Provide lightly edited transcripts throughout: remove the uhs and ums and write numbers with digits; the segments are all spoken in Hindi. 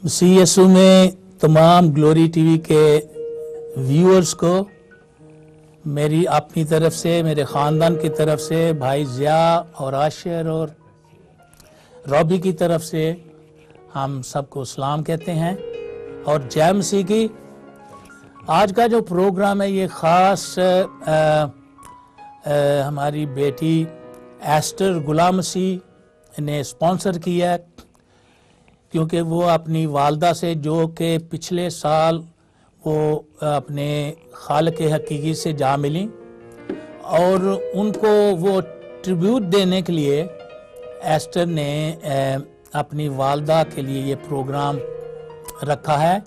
मसीह यीशु में तमाम ग्लोरी टीवी के व्यूअर्स को मेरी अपनी तरफ से, मेरे ख़ानदान की तरफ से, भाई ज़िया और आशिर और रॉबी की तरफ से हम सबको सलाम कहते हैं और जय मसीह की। आज का जो प्रोग्राम है ये ख़ास हमारी बेटी एस्टर गुलाम मसीह ने स्पॉन्सर किया है, क्योंकि वो अपनी वालदा से, जो कि पिछले साल वो अपने खालिक हकीकी से जा मिली, और उनको वो ट्रिब्यूट देने के लिए एस्टर ने अपनी वालदा के लिए ये प्रोग्राम रखा है,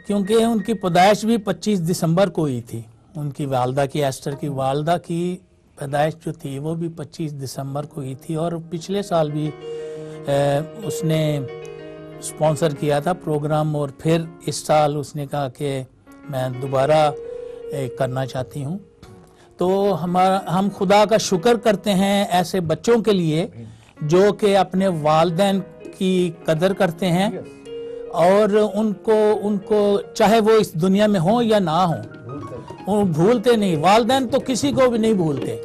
क्योंकि उनकी पैदाइश भी 25 दिसंबर को हुई थी। उनकी वालदा की, एस्टर की वालदा की पैदाइश जो थी वो भी 25 दिसंबर को हुई थी, और पिछले साल भी उसने स्पॉन्सर किया था प्रोग्राम, और फिर इस साल उसने कहा कि मैं दोबारा करना चाहती हूँ। तो हम खुदा का शुक्र करते हैं ऐसे बच्चों के लिए जो कि अपने वालिदैन की कदर करते हैं, और उनको चाहे वो इस दुनिया में हो या ना हो, वो भूलते नहीं। वालिदैन तो किसी को भी नहीं भूलते,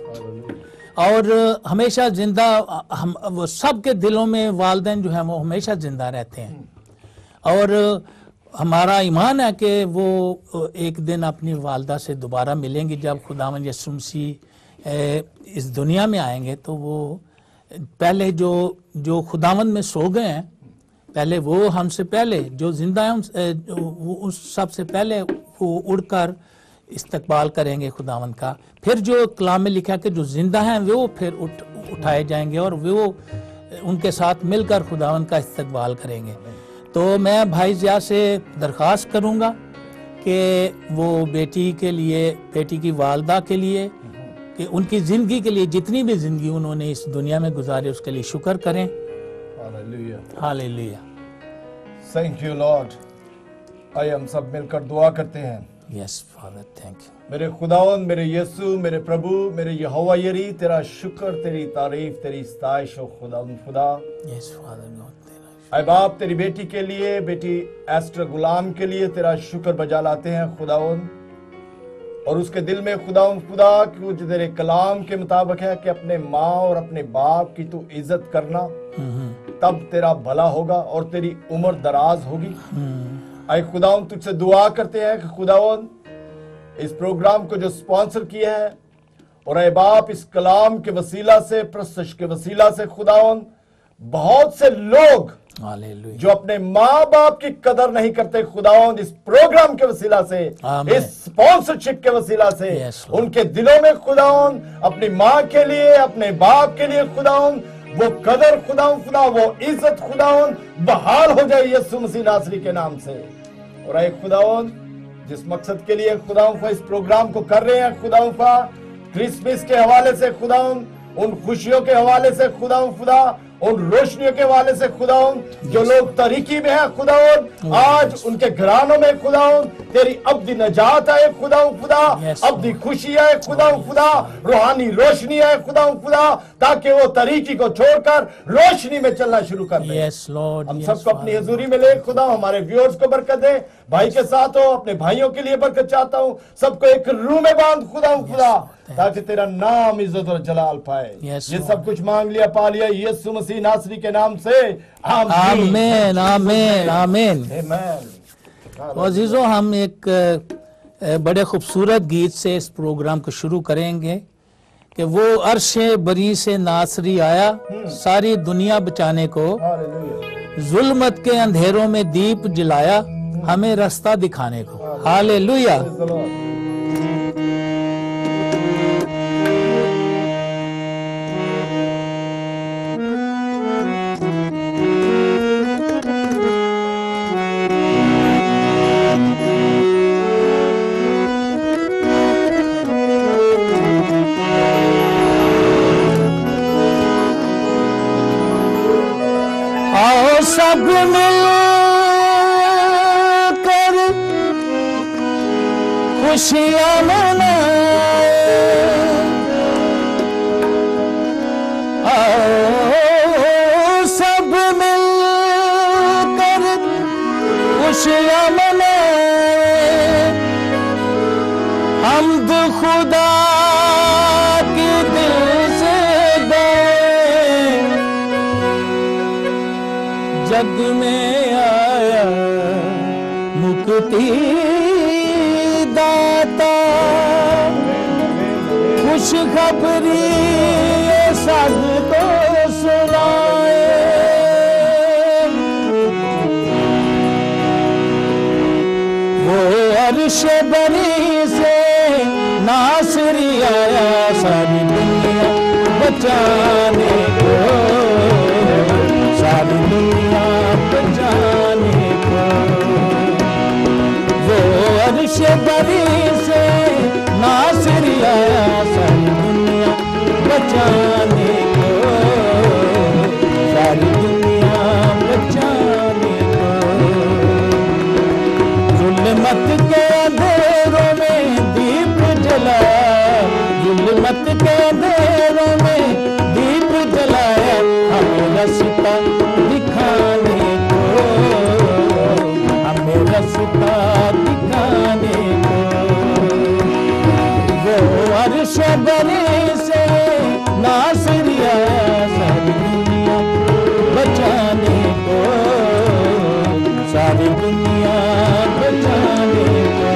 और हमेशा जिंदा, हम वो सब के दिलों में वालिदैन जो है वो हमेशा जिंदा रहते हैं। और हमारा ईमान है कि वो एक दिन अपनी वालदा से दोबारा मिलेंगी। जब खुदावंद यीशु मसीह इस दुनिया में आएंगे तो वो पहले जो खुदावंद में सो गए हैं, पहले वो हमसे पहले जो जिंदा हैं उस सबसे पहले वो उड़कर इस्तकबाल करेंगे खुदावंद का। फिर जो कलाम में लिखा कि जो जिंदा हैं वो फिर उठाए जाएंगे और वो उनके साथ मिलकर खुदावंद का इस्तकबाल करेंगे। तो मैं भाई ज़िया से दरख्वास्त करूंगा कि वो बेटी के लिए, बेटी की वालदा के लिए, कि उनकी ज़िंदगी के लिए, जितनी भी ज़िंदगी उन्होंने इस दुनिया में गुजारी उसके लिए शुक्र करें। Hallelujah, hallelujah. Thank you Lord. आइए हम सब मिलकर दुआ करते हैं। Yes father, thank you. मेरे खुदावंद, मेरे यीशु, मेरे प्रभु, मेरे यहोवा यरी, तेरा शुक्र, तेरी तारीफ, तेरी सताइश हो खुदावंद खुदा। यस फादर गॉड, ऐ बाप, तेरी बेटी के लिए, बेटी एस्टर गुलाम के लिए तेरा शुक्र बजा लाते हैं खुदावंद, और उसके दिल में खुदावंद खुदा कि वो जो तेरे कलाम के मुताबिक है कि अपने माँ और अपने बाप की तू इज्जत करना, तब तेरा भला होगा और तेरी उम्र दराज होगी। ऐ खुदावंद, तुझसे दुआ करते हैं कि खुदावंद इस प्रोग्राम को जो स्पॉन्सर किया है, और ऐ बाप इस कलाम के वसीला से, प्रस्तुत के वसीला से खुदावंद बहुत से लोग जो अपने माँ बाप की कदर नहीं करते खुदावंद, इस प्रोग्राम के वसीला से, इस स्पॉन्सरशिप के वसीला से उनके दिलों में खुदावंद अपनी माँ के लिए, अपने बाप के लिए खुदावंद वो कदर खुदावंद खुदा, वो इज्जत खुदावंद बहाल हो जाए यीशु मसीह नासरी के नाम से। और एक खुदावंद जिस मकसद के लिए खुदावंद इस प्रोग्राम को कर रहे हैं खुदावंद, क्रिसमस के हवाले से खुदावंद, उन खुशियों के हवाले से खुदावंद खुदा, उन रोशनियों के वाले से खुदावंद, जो लोग तरीकी में है खुदावंद, आज उनके घरानों में खुदावंद तेरी अब्दी नजात आए खुदावंद खुदा, अब्दी खुशी आए खुदावंद खुदा, रूहानी रोशनी आए खुदावंद खुदा, ताकि वो तरीकी को छोड़कर रोशनी में चलना शुरू कर दे। हम सबको अपनी हजूरी में ले खुदा, हमारे व्यूअर्स को बरकत दे, भाई के साथ हो, अपने भाइयों के लिए बरकत चाहता हूँ, सबको एक रूह में बांध खुदावंद खुदा, ताकि तेरा नाम इज्जत और जलाल पाए। ये सब कुछ मांग लिया, पा लिया यीशु मसीह नासरी के नाम से, आमीन आमीन आमीन। अजीजों, हम एक बड़े खूबसूरत गीत से इस प्रोग्राम को शुरू करेंगे कि वो अर्शे बरी से नासरी आया, सारी दुनिया बचाने को, जुल्मत के अंधेरों में दीप जलाया, हमें रास्ता दिखाने को। हालेलुया। सब मिलकर खुशियाँ मनाए, सब मिलकर खुशियां मनाए, हम्द खुदा की दिल से गाए। जग में आया मुक्ति दाता, खुशखबरी सब को सुनाए। वो अर्श बरी से नासरी आया, सारी दुनिया बचाने को, सारी दुनिया बचाने को। वो अर्श बरी से नासरी आया, सारी दुनिया बचाने को, सारी दुनिया बचाने को। जुल्मत के अंधेरों में दीप जलाया, जुल्मत के अंधेरों में दीप जलाया, हमें रास्ता दिखाने को, हमें रास्ता दिखाने को। वो अर्श बरी से नासरी आया, सारी दुनिया बचाने को, सारी दुनिया बचाने को।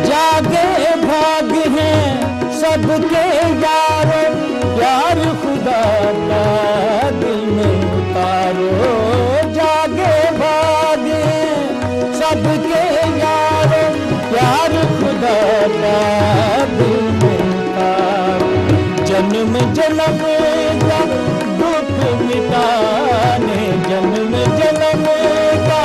जागे भाग हैं सबके यारो, प्यार खुदा का दिल में उतारो। जागे भाग हैं सबके यारो, प्यार खुदा का दिल में उतारो। जन्म जन्म का दुख मिटाने, जन्म जन्म का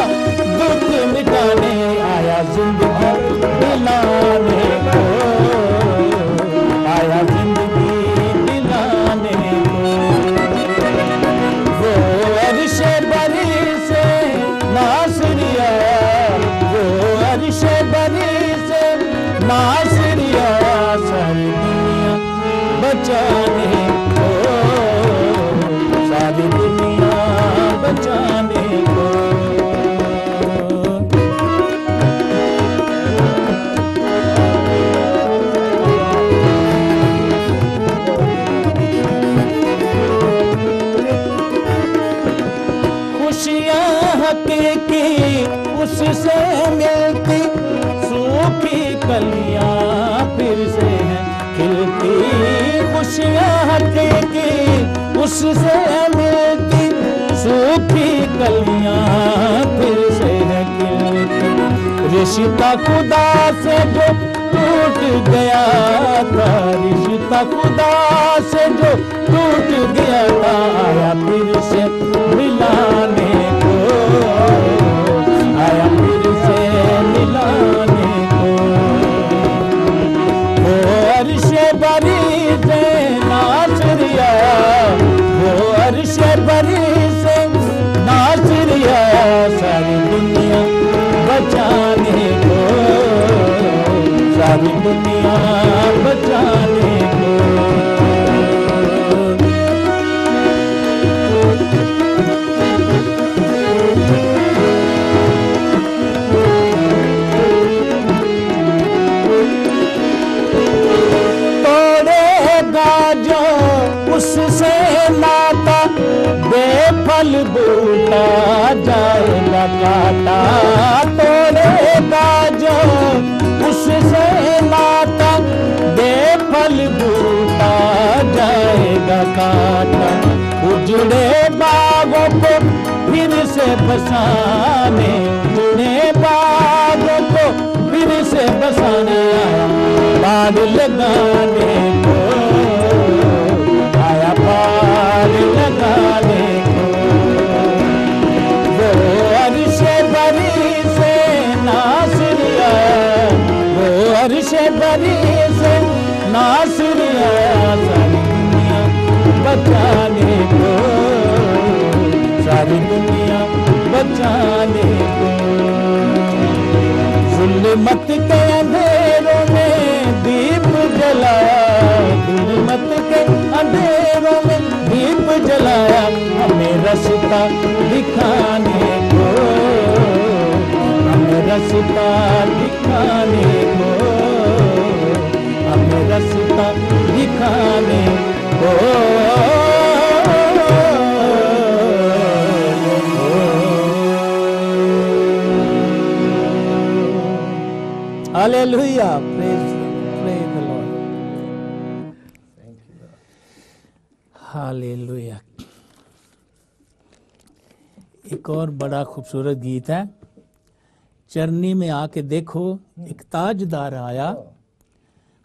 दुख मिटाने आया जिंदगी दिलाने को, आया जिंदगी दिलाने को। वो अर्श बरी से नासरी आया, वो अर्श बरी से नासरी आया, सारी दुनिया बचाने को, सारी दुनिया बचाने को। खुशियां हकीकी उससे मिलती, सूखी कलियां फिर से हैं खिलती। खुशियां हकीकी उससे मिलती, सूखी कलियां फिर से हैं खिलती। रिश्ता खुदा से जो टूट गया था, रिश्ता खुदा से जो टूट गया था, आया फिर से मिलाने को, आया फिर से मिलाने को। वो अर्श बरी से नासरी आया, वो अर्श बरी से नासरी आया, सारी दुनिया बचाने को, सारी दुनिया बचाने को। उससे नाता बेफल बूटा जाएगा काटा, तोड़ेगा जो उससे नाता बेफल बूटा जाएगा काटा। उजड़े बागों को फिर से बसाने, उजड़े बागों को फिर से बसाने आया, बाढ़ लगाने को, आया पार लगाने को। वो अर्श बरी से नासरी आया, वो अर्श बरी से नासरी आया, सारी दुनिया बचाने को, सारी दुनिया बचाने को। जुल्मत के अंधेरों में दीप जलाया, जुल्मत के अंधेरों में दीप जलाया, हमें रास्ता दिखाने को, हमें रास्ता दिखाने को, हमें रास्ता दिखाने को। Hallelujah, praise the Lord, hallelujah. एक और बड़ा खूबसूरत गीत है, चरनी में आके देखो एक ताजदार आया,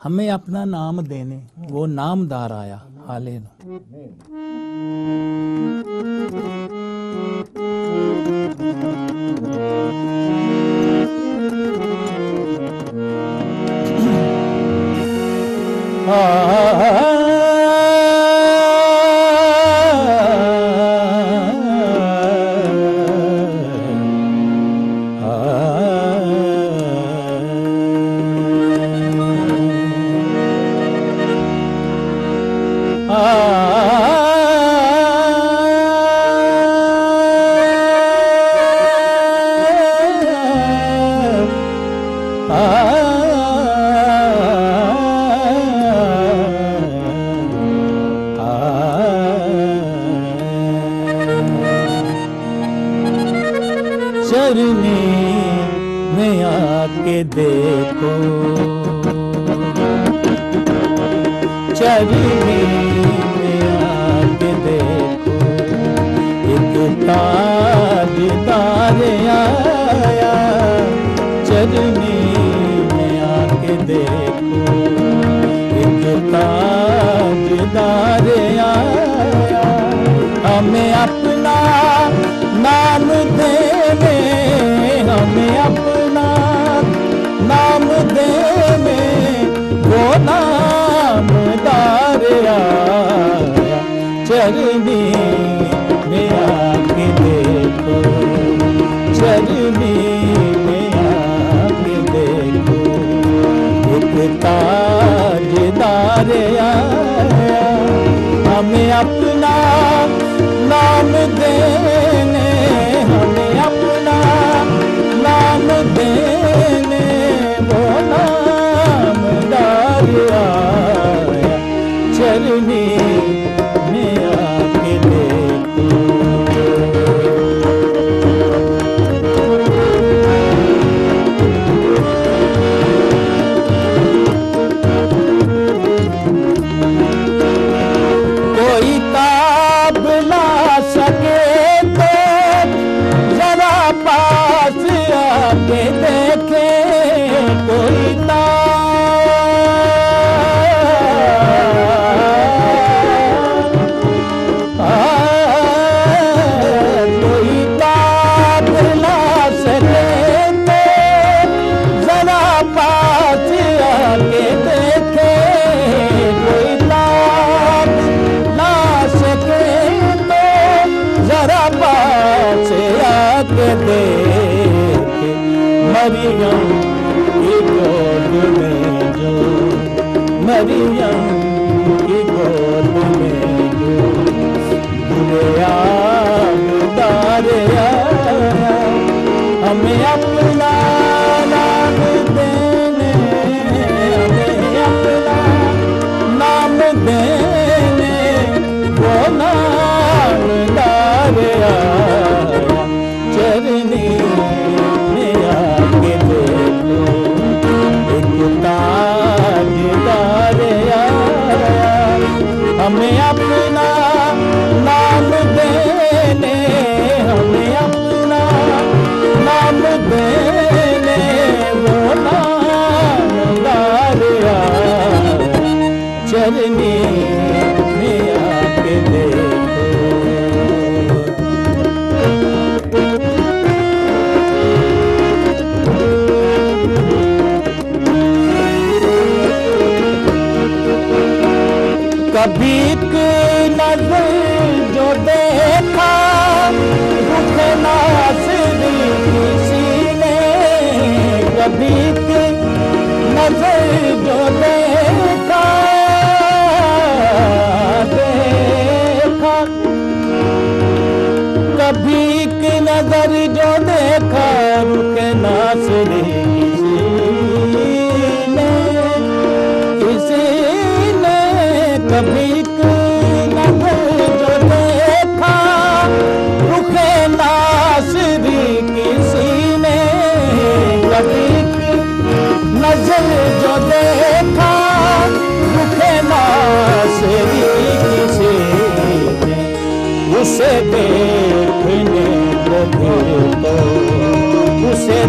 हमें अपना नाम देने वो नामदार आया। हालेलुया। चरनी में आके देखो, चरनी में आके देखो, एक ताजदार आया, चरनी में आके देखो, एक ताजदार आया, हमें अपना नाम देने, हमें अपना नाम देने वो नामदार आया, चरनी में आके देखो, चरनी में आके देखो, एक ताजदार आया, हमें अपना नाम देने, हमें अपना नाम देने वो नामदार आया, चरनी में आके देखो। कोई ताब ला सके तो जरा पास आके देखे, कोई कोई ताब ला सके तो जरा पास आके देखे, कोई ताब ला सके तो जरा पास आके देखे, मरियम की गोद में जो, मरियम की गोद में जो दुनियादार आया, हमें अपना नाम देने, हमें अपना नाम देने वो नामदार आया, चरनी में आके देखो, एक ताजदार आया, हमें अपना नाम देने, हमें अपना नाम देने वो नामदार आया, चरनी में आके देखो। कभी एक नजर जो देखा रुख नासिर किसी ने, कभी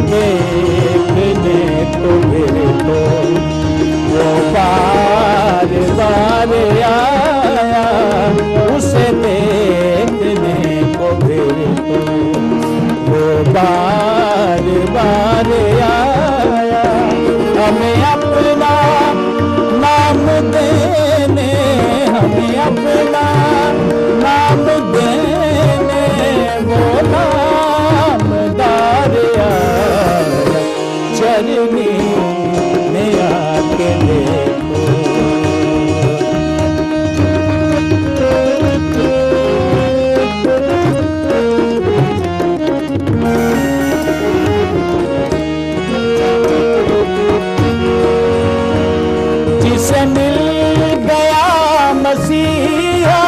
देखने को फिर तो वो बार बार आया, उसे देखने को फिर तो वो बार बार आया। हमें अपना नाम देने, हमें अपना नाम देने वो नामदार आया। चरनी में आके देखो, जिसे मिल गया मसीहा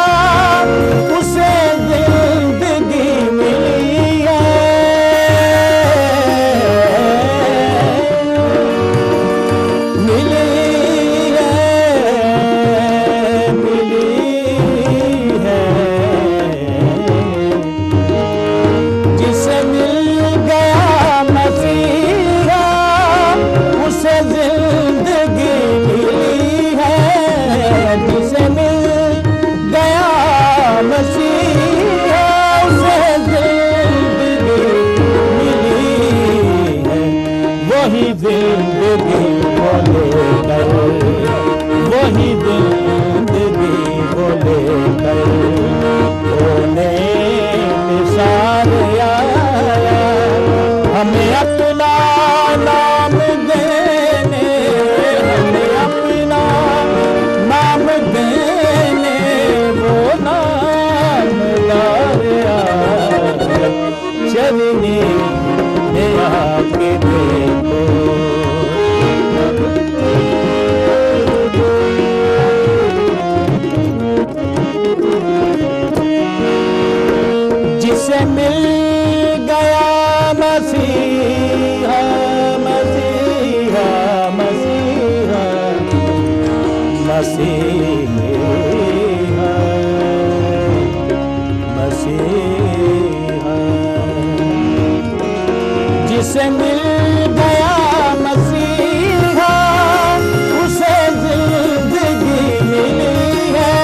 उसे जिंदगी मिली है, मिली है, मिली है। जिसे मिल गया मसीहा उसे जिंदगी मिली है, जिसे मिल गया मसीहा उसे जिंदगी मिली है। वही जिंदगी बोले कर, वही जिंदगी बोले कर, बोले निसार आया। हमें अपना नाम देने, हमें अपना नाम देने वो नामदार आया। चरनी में आके देखो, जिसे मिल गया मसीहा, मसीहा, मसीहा, मसीहा, मसीहा। जिसे मिल गया मसीहा उसे जिंदगी मिली है,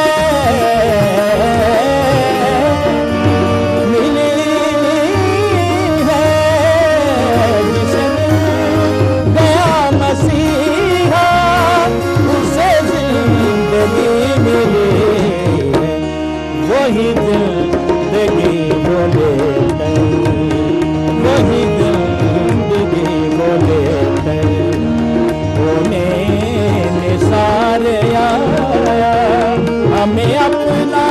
मिली है। जिसे मिल गया मसीहा उसे जिंदगी मिली है। वही जिंदगी बोले कर, वही जिंदगी बोले कर, होने निसार आया। हमें अपना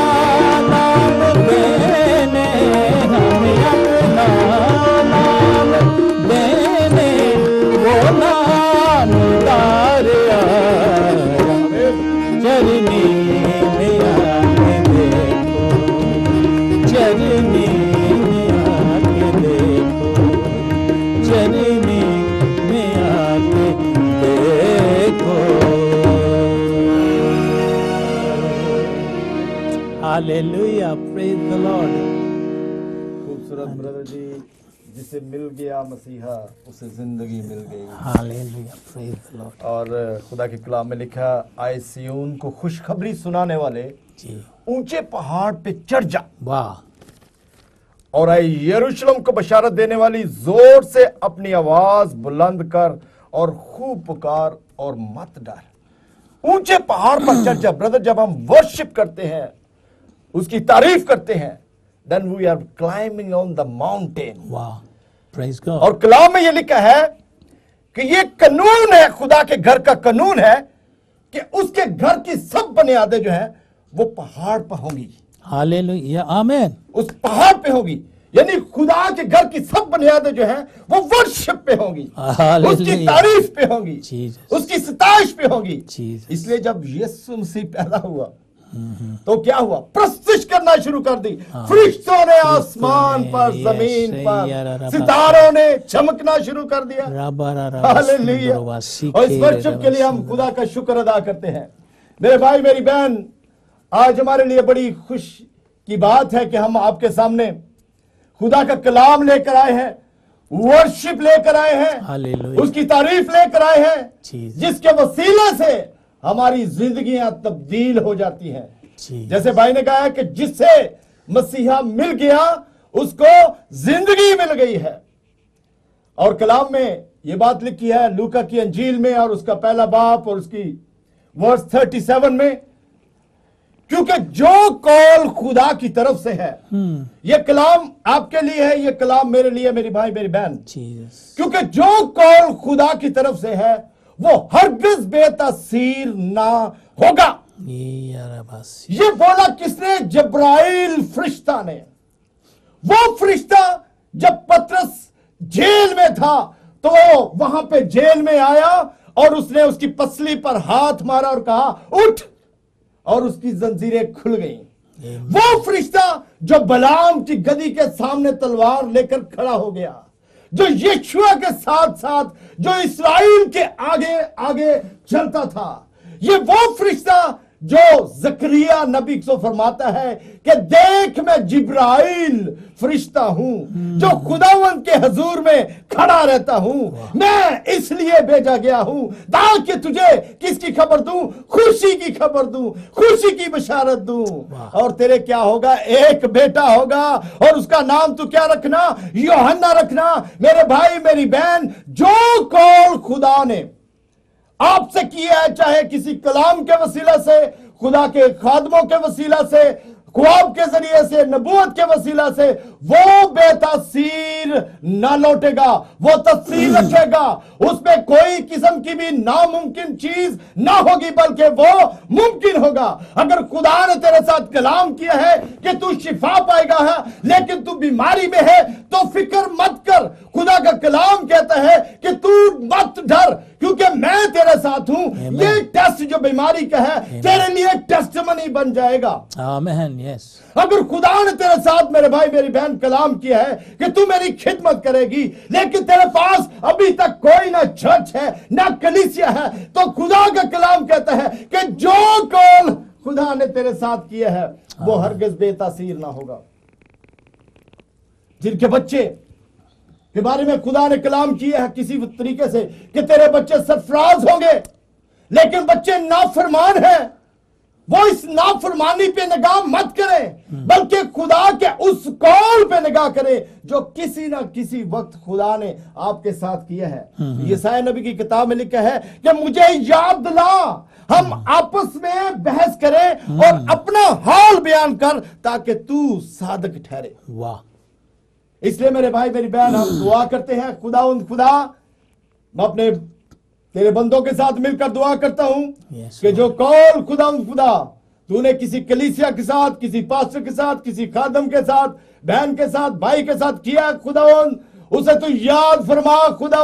नाम देने, हमें अपना नाम देने वो नामदार आया। चरनी में आके देखो, चरनी में आके देखो, चरनी में आके देखो। Hallelujah, praise the Lord. खूबसूरत ब्रदर जी, जिसे मिल गया मसीहा उसे जिंदगी मिल गई। Hallelujah, praise the Lord. और खुदा के कलाम में लिखा, आए सिय्योन को खुशखबरी सुनाने वाले जी, ऊंचे पहाड़ पे चढ़ जा, वाह, और आए यरूशलेम को बशारत देने वाली जोर से अपनी आवाज बुलंद कर और खूब पुकार और मत डर। ऊंचे पहाड़ पर चढ़ जा। ब्रदर, जब हम वर्शिप करते हैं, उसकी तारीफ करते हैं, then we are climbing on the mountain. वाह, प्रेज गॉड। और कलाम में ये लिखा है कि ये कानून है, खुदा के घर का कानून है कि उसके घर की सब बुनियादें जो है वो पहाड़ पर होंगी। हालेलुया, आमीन। उस पहाड़ पे होगी, यानी खुदा के घर की सब बुनियादें जो है वो वर्शिप पे होंगी, हालेलुया। उसकी तारीफ पे होंगी, जीसस। उसकी सताइश पे होगी। जीसस। इसलिए जब यीशु मसीह पैदा हुआ तो क्या हुआ? प्रस्तुति करना शुरू कर दी। फरिश्तों ने आसमान पर, जमीन पर, सितारों ने चमकना शुरू कर दिया। हालेलुया। और इस वर्शिप के लिए हम खुदा का शुक्र अदा करते हैं। मेरे भाई, मेरी बहन, आज हमारे लिए बड़ी खुश की बात है कि हम आपके सामने खुदा का कलाम लेकर आए हैं। वर्शिप लेकर आए हैं, हालेलुया। उसकी तारीफ लेकर आए हैं, जीसस, जिसके वसीले से हमारी जिंदगियां तब्दील हो जाती हैं। जीसस, जैसे भाई ने कहा कि जिससे मसीहा मिल गया उसको जिंदगी मिल गई है। और कलाम में ये बात लिखी है लूका की अंजील में और उसका पहला बाप और उसकी वर्स 37 में, क्योंकि जो कॉल खुदा की तरफ से है, ये कलाम आपके लिए है, ये कलाम मेरे लिए, मेरी भाई मेरी बहन, जीसस, क्योंकि जो कॉल खुदा की तरफ से है वो हरगिज बेतासीर ना होगा। ये बोला किसने? जब्राइल फरिश्ता ने। वो फरिश्ता जब पतरस जेल में था तो वहां पे जेल में आया और उसने उसकी पसली पर हाथ मारा और कहा उठ, और उसकी जंजीरें खुल गईं। वो फरिश्ता जो बलाम की गदी के सामने तलवार लेकर खड़ा हो गया, जो यीशुआ के साथ साथ जो इस्राएल के आगे आगे चलता था, ये वो फरिश्ता जो जकरिया नबी को फरमाता है कि देख मैं जिब्राइल फरिश्ता हूं जो खुदावंद के हजूर में खड़ा रहता हूं। मैं इसलिए भेजा गया हूं ताकि तुझे किसकी खबर दूं? खुशी की खबर दूं, खुशी की बशारत दूं। और तेरे क्या होगा? एक बेटा होगा और उसका नाम तू क्या रखना? यूहन्ना रखना। मेरे भाई मेरी बहन, जो कॉल खुदा ने आपसे किया है, चाहे किसी कलाम के वसीला से, खुदा के खादमों के वसीला से, ख्वाब के जरिए से, नबूवत के वसीला से, वो बेतासीर ना लौटेगा, वो तस्सीर रखेगा। उसमें कोई किस्म की भी नामुमकिन चीज ना होगी, बल्कि वो मुमकिन होगा। अगर खुदा ने तेरे साथ कलाम किया है कि तू शिफा पाएगा है, लेकिन तू बीमारी में है, तो फिक्र मत कर। खुदा का कलाम कहता है कि तू मत डर, क्योंकि मैं तेरे साथ हूं। ये टेस्ट जो बीमारी का है तेरे लिए टेस्टमनी बन जाएगा। आमीन। यस, अगर खुदा ने तेरे साथ मेरे भाई मेरी बहन कलाम किया है कि तू मेरी खिदमत करेगी, लेकिन तेरे पास अभी तक कोई ना चर्च है ना कलीसिया है, तो खुदा का कलाम कहता है कि जो कॉल खुदा ने तेरे साथ किया है वो हरगिज बेतासीर ना होगा। जिनके बच्चे के बारे में खुदा ने कलाम किया है किसी तरीके से कि तेरे बच्चे सरफराज होंगे, लेकिन बच्चे नाफरमान हैं, वो इस नाफरमानी पे निगाह मत करें, बल्कि खुदा के उस कॉल पे निगाह करें जो किसी ना किसी वक्त खुदा ने आपके साथ किया है। यशायाह नबी की किताब में लिखा है कि मुझे याद दिला, हम आपस में बहस करें और अपना हाल बयान कर ताकि तू सादक ठहरे। वाह। इसलिए मेरे भाई मेरी बहन, हम दुआ करते हैं खुदा मैं अपने तेरे बंदों के साथ मिलकर दुआ करता हूं कि जो कॉल खुदा तूने किसी कलीसिया के साथ, किसी पास्टर के साथ, किसी खादम के साथ, बहन के साथ, भाई के साथ किया खुदा, उसे तू याद फरमा खुदा।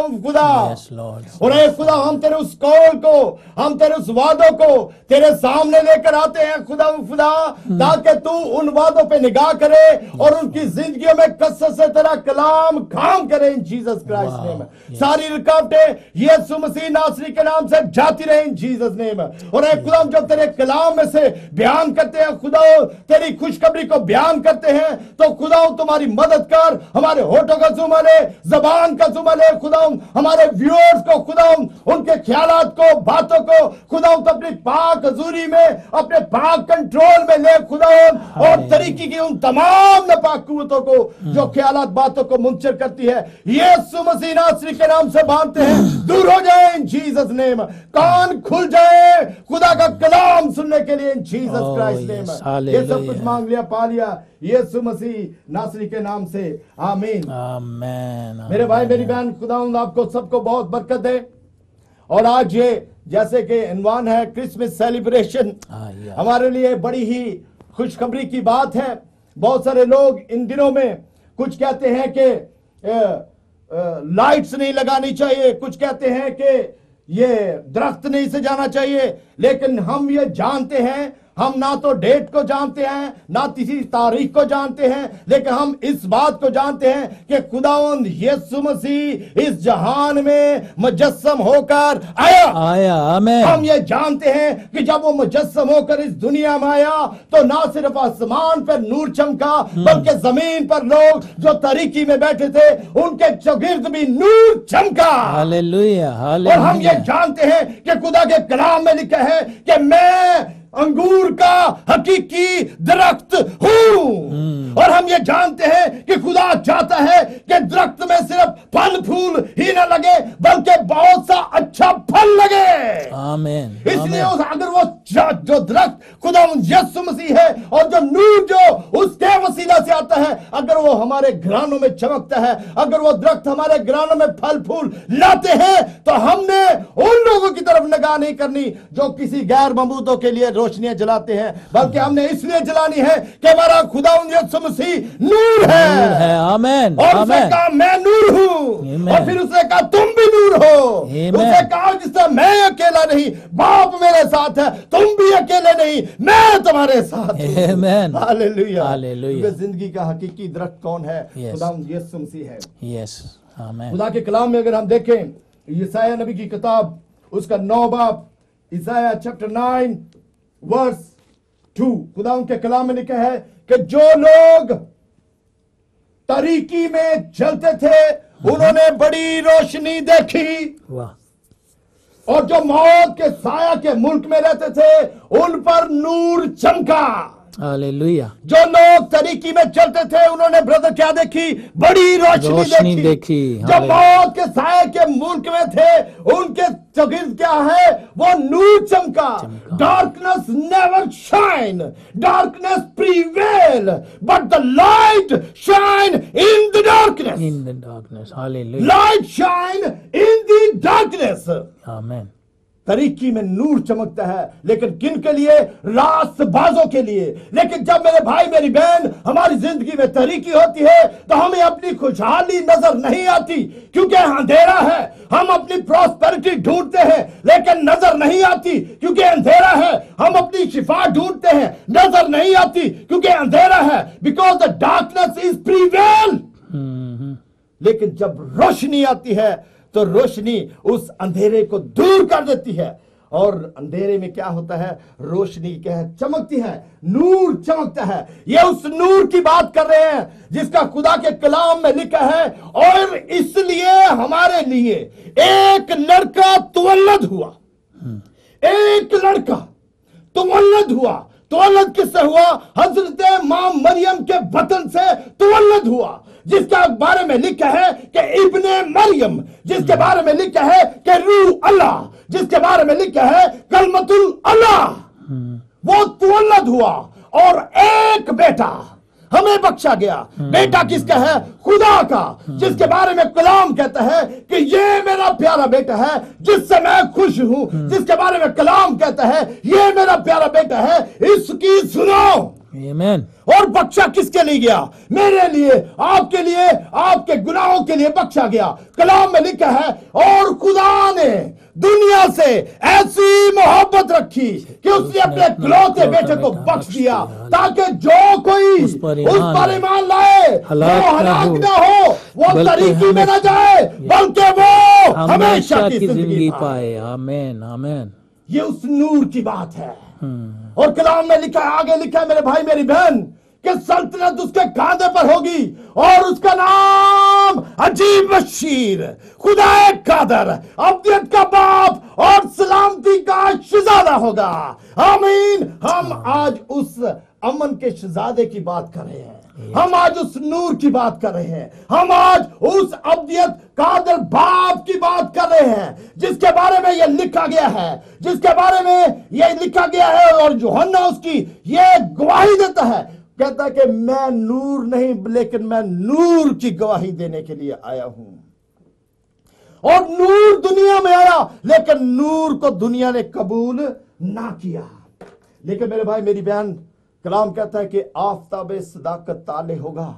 और ऐ खुदा, हम तेरे उस कॉल को, हम तेरे उस वादों को तेरे सामने लेकर आते हैं खुदा, ताकि तू उन वादों पे निगाह करे और उनकी जिंदगियों में कसरत से तेरा कलाम काम करे इन जीसस क्राइस्ट नेम। सारी रुकावटें यीशु मसीह नासरी के नाम से जाती रहे इन जीसस नेम। और ऐ खुदा, जब तेरे कलाम में से बयान करते हैं खुदा, तेरी खुशखबरी को बयान करते हैं, तो खुदा तुम्हारी मदद कर, हमारे होठों का जुमले, जबान का जुमले खुदा, हमारे व्यूअर्स को खुदा, उनके ख्यालात को, बातों को खुदा अपनी पाक हजूरी में, अपने पाक कंट्रोल में ले खुदा, और तरीके की उन तमाम नापाक कुव्वतों को जो ख्यालात बातों को मुंचर करती है, यीशु मसीह नासरी के नाम से बांधते हैं, दूर हो जाए इन जीसस नेम। कान खुल जाए खुदा का कलाम सुनने के लिए इन जीसस क्राइस्ट नेम। ये सब कुछ मांग लिया, पा लिया यीशु मसीह नासरी के नाम से, आमीन। आमीन। मेरे भाई मेरी बहन, खुदा आपको सबको बहुत बरकत दे। और आज ये जैसे कि इनवान है क्रिसमस सेलिब्रेशन, हमारे लिए बड़ी ही खुशखबरी की बात है। बहुत सारे लोग इन दिनों में कुछ कहते हैं कि लाइट्स नहीं लगानी चाहिए, कुछ कहते हैं कि ये दरख्त नहीं सजाना चाहिए, लेकिन हम ये जानते हैं हम ना तो डेट को जानते हैं, ना किसी तारीख को जानते हैं, लेकिन हम इस बात को जानते हैं कि खुदावंद यीशु मसीह इस जहान में मुजस्सम होकर आया। आमेन। हम ये जानते हैं कि जब वो मुजस्सम होकर इस दुनिया में आया तो ना सिर्फ आसमान पर नूर चमका, बल्कि जमीन पर लोग जो तरीकी में बैठे थे उनके चौगिर्द भी नूर चमका। हालेलुया, और हम ये जानते हैं कि खुदा के कलाम में लिखा है कि मैं अंगूर का हकीकी दरख्त हूं। और हम ये जानते हैं कि खुदा चाहता है कि दरख्त में सिर्फ फल फूल ही ना लगे, बल्कि बहुत सा अच्छा फल लगे। आमीन। इसलिए अगर वो जो दरख्त खुदा यीशु मसीह है और जो नूर जो उसके वसीला से आता है, अगर वो हमारे घरानों में चमकता है, अगर वो दरख्त हमारे घरानों में फल फूल लाते हैं, तो हमने उन लोगों की तरफ निगाह नहीं करनी जो किसी गैर मबूदों के लिए रोशनियां जलाते हैं, बल्कि हमने इसलिए जलानी है कि हमारा खुदा यीशु मसीह नूर है। आमीन। और उसने कहा मैं नूर हूं, और फिर उसने कहा तुम भी नूर हो। उसने कहा जिससे मैं अकेला नहीं, बाप मेरे साथ है, तुम भी अकेले नहीं, मैं तुम्हारे साथ हूं। आमीन। Hallelujah, hallelujah. जिंदगी का हकीकी दरख्त कौन है? खुदा यीशु मसीह है। यस, आमीन। खुदा के कलाम में अगर हम देखें यशायाह नबी की किताब उसका 9 बाब, यशायाह चैप्टर 9 वर्स 2, खुदा उनके कलाम में लिखा है कि जो लोग तरीकी में चलते थे उन्होंने बड़ी रोशनी देखी, वाह। और जो मौत के साया के मुल्क में रहते थे उन पर नूर चमका। हालेलुया। जो लोग तरीकी में चलते थे उन्होंने ब्रदर क्या देखी? बड़ी रोशनी देखी। जो मौत के साये के मुल्क में थे उनके चौगिर्द क्या है? वो नूर चमका। Darkness never shine, darkness prevail, but the light shine in the darkness. In the darkness, hallelujah. Light shine in the darkness. आमीन। तरीकी में नूर चमकता है, लेकिन किन के लिए? रास्तबाजों के लिए। लेकिन जब मेरे भाई मेरी बहन हमारी जिंदगी में तरीकी होती है तो हमें अपनी खुशहाली नजर नहीं आती, क्योंकि अंधेरा है। हम अपनी प्रॉस्पेरिटी ढूंढते हैं लेकिन नजर नहीं आती क्योंकि अंधेरा है। हम अपनी शिफा ढूंढते हैं, नजर नहीं आती क्योंकि अंधेरा है। Because the darkness is prevail. लेकिन जब रोशनी आती है तो रोशनी उस अंधेरे को दूर कर देती है, और अंधेरे में क्या होता है? रोशनी क्या है? चमकती है, नूर चमकता है। ये उस नूर की बात कर रहे हैं जिसका खुदा के कलाम में लिखा है, और इसलिए हमारे लिए एक लड़का तुवल्लद हुआ। एक लड़का तुवल्लद हुआ। तुवल्लद किससे हुआ? हजरत मां मरियम के बतन से तुवल्लद हुआ, जिसके बारे में लिखा है कि इब्ने मरियम, जिसके बारे में लिखा है कि रूह अल्लाह, जिसके बारे में लिखा है कलमतुल अल्लाह। वो तुवल्लद हुआ और एक बेटा हमें बख्शा गया। बेटा किसका है? खुदा का, जिसके बारे में कलाम कहता है कि ये मेरा प्यारा बेटा है जिससे मैं खुश हूं। जिसके बारे में कलाम कहता है ये मेरा प्यारा बेटा है, इसकी सुनो। आमीन। और बख्शा किसके लिए गया? मेरे लिए, आपके लिए, आपके गुनाहों के लिए बख्शा गया। कलाम में लिखा है और खुदा ने दुनिया से ऐसी मोहब्बत रखी कि उसने अपने इकलौते बेटे को बख्श दिया, ताकि जो कोई उस पर ईमान लाए वो हलाक ना हो, वो तरीकी में न जाए, बल्कि वो हमेशा की जिंदगी पाए। आमीन, आमीन। ये उस नूर की बात है। और कलाम में लिखा है, आगे लिखा है मेरे भाई मेरी बहन, कि सल्तनत उसके कांधे पर होगी और उसका नाम अजीब बशीर, खुदा कादर, अब्दियत का बाप और सलामती का शहजादा होगा। आमीन। हम आज उस अमन के शहजादे की बात कर रहे हैं, हम आज उस नूर की बात कर रहे हैं, हम आज उस अब्दियत कादर बाप की बात कर रहे हैं, जिसके बारे में यह लिखा गया है, जिसके बारे में यह लिखा गया है। और यूहन्ना उसकी यह गवाही देता है, कहता है कि मैं नूर नहीं लेकिन मैं नूर की गवाही देने के लिए आया हूं। और नूर दुनिया में आया लेकिन नूर को दुनिया ने कबूल ना किया। लेकिन मेरे भाई मेरी बहन, कलाम कहता है कि आफताब सदाकत ताले होगा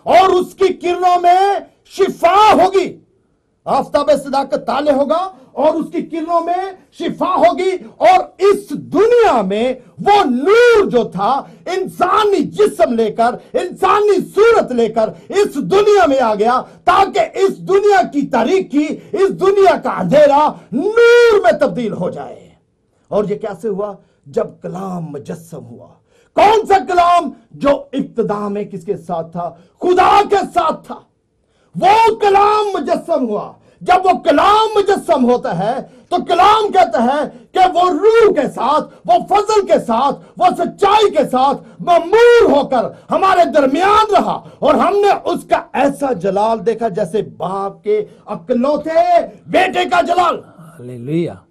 और उसकी किरणों में शिफा होगी। आफ्ताब सदाकत ताले होगा और उसकी किरणों में शिफा होगी, और इस दुनिया में वो नूर जो था इंसानी जिस्म लेकर, इंसानी सूरत लेकर इस दुनिया में आ गया, ताकि इस दुनिया की तारीकी, इस दुनिया का अंधेरा नूर में तब्दील हो जाए। और ये कैसे हुआ? जब कलाम मुजस्सम हुआ। कौन सा कलाम? जो इब्तिदा में किसके साथ था? खुदा के साथ था। वो कलाम मुजस्सम हुआ। जब वो कलाम मुजस्सम होता है तो कलाम कहता है कि वो रूह के साथ, वो फजल के साथ, वो सच्चाई के साथ ममूर होकर हमारे दरमियान रहा, और हमने उसका ऐसा जलाल देखा जैसे बाप के अकलौते बेटे का जलाल। हालेलुया।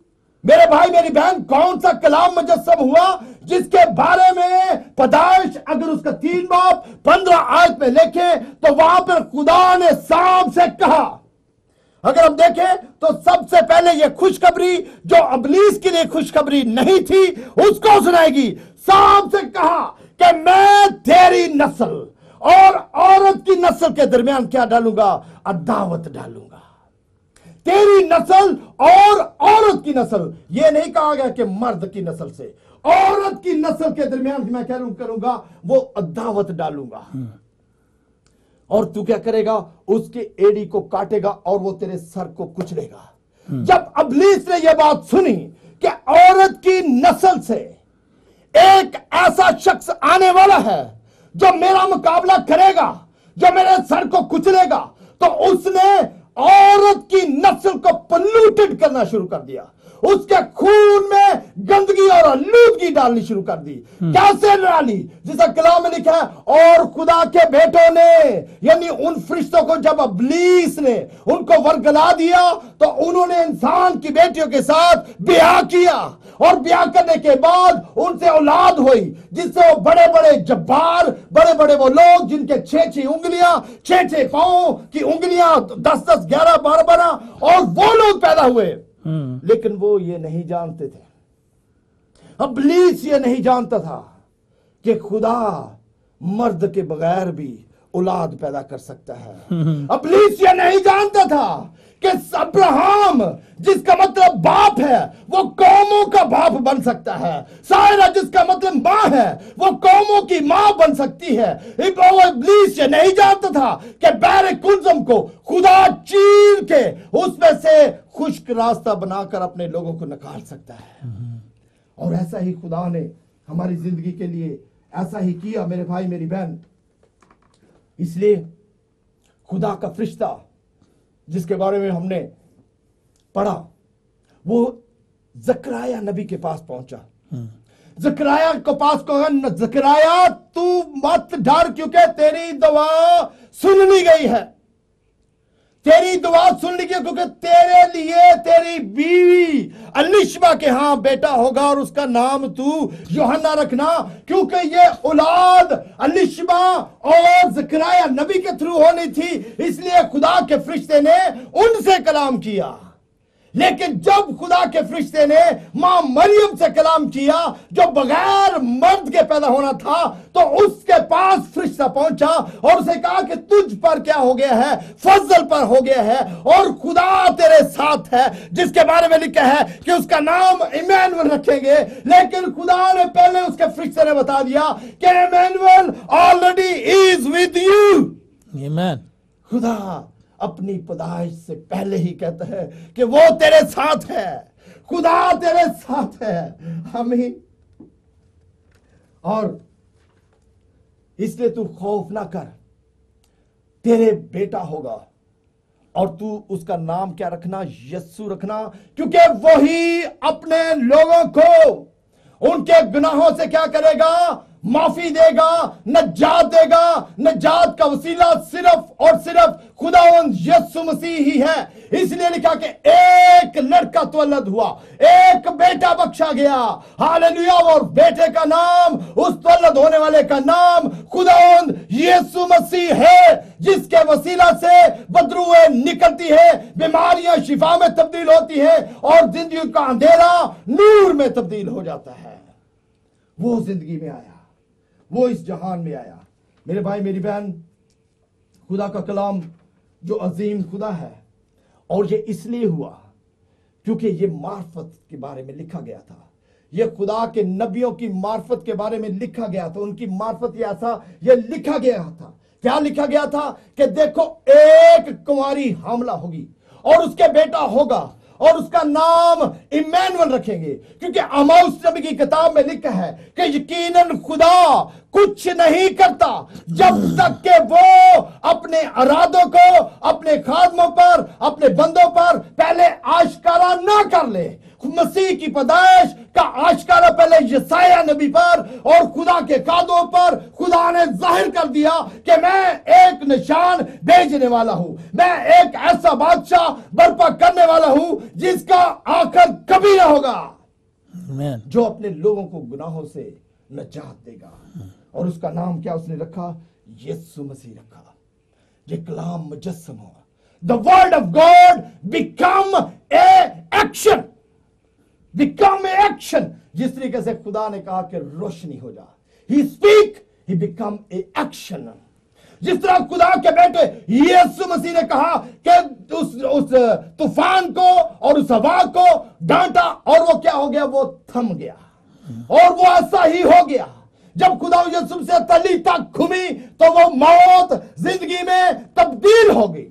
मेरे भाई मेरी बहन, कौन सा कलाम मुजस्सम हुआ जिसके बारे में पैदाइश अगर उसका 3 बाब 15 आयत में लिखे तो वहां पर खुदा ने सांप से कहा। अगर हम देखें तो सबसे पहले यह खुशखबरी जो अबलीस के लिए खुशखबरी नहीं थी उसको सुनाएगी। सांप से कहा कि मैं तेरी नस्ल और औरत की नस्ल के दरमियान क्या डालूंगा? अदावत डालूंगा। तेरी नस्ल और औरत की नस्ल, यह नहीं कहा गया कि मर्द की नस्ल से, औरत की नस्ल के दरमियान मैं क्या करूंगा? वो अदावत डालूंगा। और तू क्या करेगा? उसके एड़ी को काटेगा और वो तेरे सर को कुचलेगा। जब अबलीस ने यह बात सुनी कि औरत की नस्ल से एक ऐसा शख्स आने वाला है जो मेरा मुकाबला करेगा, जो मेरे सर को कुचलेगा, तो उसने औरत की नस्ल को पोल्यूटेड करना शुरू कर दिया। उसके खून में गंदगी और आलूदगी डालनी शुरू कर दी। कैसे डाली? जिसे कलाम में लिखा है, और खुदा के बेटों ने, यानी उन फरिश्तों को जब अबलीस ने उनको वरगला दिया तो उन्होंने इंसान की बेटियों के साथ ब्याह किया, और ब्याह करने के बाद उनसे औलाद हुई, जिससे वो बड़े बड़े जब्बार, बड़े बड़े वो लोग जिनके 6-6 उंगलियां, 6-6 पांव की उंगलियां, 10-10, 11, 12, और वो लोग पैदा हुए। लेकिन वो ये नहीं जानते थे, अबलीस ये नहीं जानता था कि खुदा मर्द के बगैर भी औलाद पैदा कर सकता है। अबलीस ये नहीं जानता था कि अब्राहम, जिसका मतलब बाप है, वो कौमों का बाप बन सकता है। सायरा, जिसका मतलब मां है, वो कौमों की मां बन सकती है। इब्लीस ये नहीं जानता था कि बैर कुलजम को खुदा चीर के उसमें से खुश्क रास्ता बनाकर अपने लोगों को निकाल सकता है। और ऐसा ही खुदा ने हमारी जिंदगी के लिए ऐसा ही किया मेरे भाई मेरी बहन। इसलिए खुदा का फरिश्ता जिसके बारे में हमने पढ़ा, वो जकराया नबी के पास पहुंचा। जकराया को पास कहा, जकराया तू मत डर, क्योंकि तेरी दुआ सुन ली गई है। तेरी दुआ सुन ली गई, क्योंकि तेरे लिए तेरी बीवी अलिशबा के यहां बेटा होगा, और उसका नाम तू यूहन्ना रखना, क्योंकि ये औलाद अलिशबा और जकराया नबी के थ्रू होनी थी। इसलिए खुदा के फरिश्ते ने उनसे कलाम किया। लेकिन जब खुदा के फरिश्ते ने मां मरियम से कलाम किया, जो बगैर मर्द के पैदा होना था, तो उसके पास फरिश्ता पहुंचा और उसे कहा कि तुझ पर क्या हो गया है? फजल पर हो गया है, और खुदा तेरे साथ है, जिसके बारे में लिखा है कि उसका नाम इमैनुअल रखेंगे। लेकिन खुदा ने पहले उसके फरिश्ते ने बता दिया कि Immanuel already is with you. आमीन। खुदा अपनी पैदाइश से पहले ही कहता है कि वो तेरे साथ है, खुदा तेरे साथ है। आमीन। और इसलिए तू खौफ ना कर, तेरे बेटा होगा, और तू उसका नाम क्या रखना? यस्सु रखना, क्योंकि वही अपने लोगों को उनके गुनाहों से क्या करेगा? माफी देगा, नजात देगा। नजात का वसीला सिर्फ और सिर्फ खुदावंद यीशु मसीह ही है। इसलिए लिखा कि एक लड़का तवल्लद हुआ, एक बेटा बख्शा गया। हालेलुया। और बेटे का नाम, उस तवल्लद होने वाले का नाम खुदावंद यीशु मसीह है, जिसके वसीला से बदरूएं निकलती है, बीमारियां शिफा में तब्दील होती है, और जिंदगी का अंधेरा नूर में तब्दील हो जाता है। वो जिंदगी में आया, वो इस जहान में आया। मेरे भाई मेरी बहन, खुदा का कलाम जो अजीम खुदा है, और ये इसलिए हुआ क्योंकि ये मार्फत के बारे में लिखा गया था, ये खुदा के नबियों की मार्फत के बारे में लिखा गया था। उनकी मार्फत ये ऐसा ये लिखा गया था। क्या लिखा गया था कि देखो एक कुंवारी हामला होगी और उसके बेटा होगा और उसका नाम इम्मानुएल रखेंगे, क्योंकि आमोस नबी की किताब में लिखा है कि यकीनन खुदा कुछ नहीं करता जब तक के वो अपने अरादों को अपने खादमों पर, अपने बंदों पर पहले आश्कारा ना कर ले। मसीह की पैदाइश का आश्कारा पहले यशायाह नबी पर और खुदा के कादों पर खुदा ने जाहिर कर दिया कि मैं एक निशान भेजने वाला हूं, मैं एक ऐसा बादशाह बर्पा करने वाला हूं जिसका आखिर कभी ना होगा, जो अपने लोगों को गुनाहों से नजात देगा। और उसका नाम क्या उसने रखा? यीशु मसीह रखा। ये कलाम मुजस्सम हुआ। The word of God become a action, become a action. जिस तरीके से खुदा ने कहा कि रोशनी हो जा, he speak, he become a action. जिस तरह खुदा के बेटे यीशु मसीह ने कहा कि उस तूफान को और उस हवा को डांटा और वो क्या हो गया? वो थम गया। और वो ऐसा ही हो गया। जब खुदा यीशु से तली तक घूमी तो वो मौत जिंदगी में तब्दील हो गई।